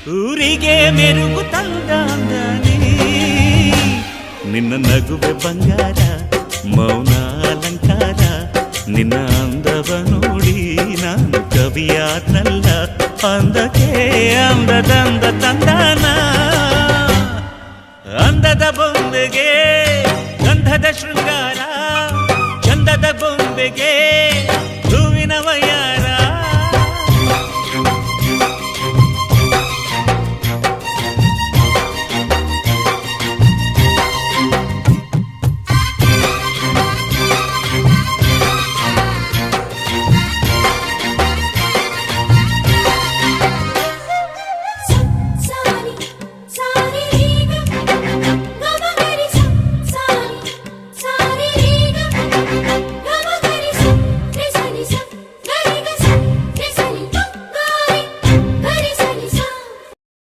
ಊರಿಗೆ ಮೆರುಗು ತಂದಾನಿ ನಿನ್ನ ನಗುವೆ ಬಂಗಾರ ಮೌನ ಅಲಂಕಾರ ನಿನ್ನ ಅಂದವ ನೋಡಿ ನಾನು ಕವಿಯಾದ್ನಲ್ಲ ಅಂದಕ್ಕೆ ಅಂದದಂದ ತಂದಾನ ಅಂದದ ಬೊಂಬೆಗೆ ಗಂಧದ ಶೃಂಗಾರ ಚಂದದ ಬೊಂಬೆಗೆ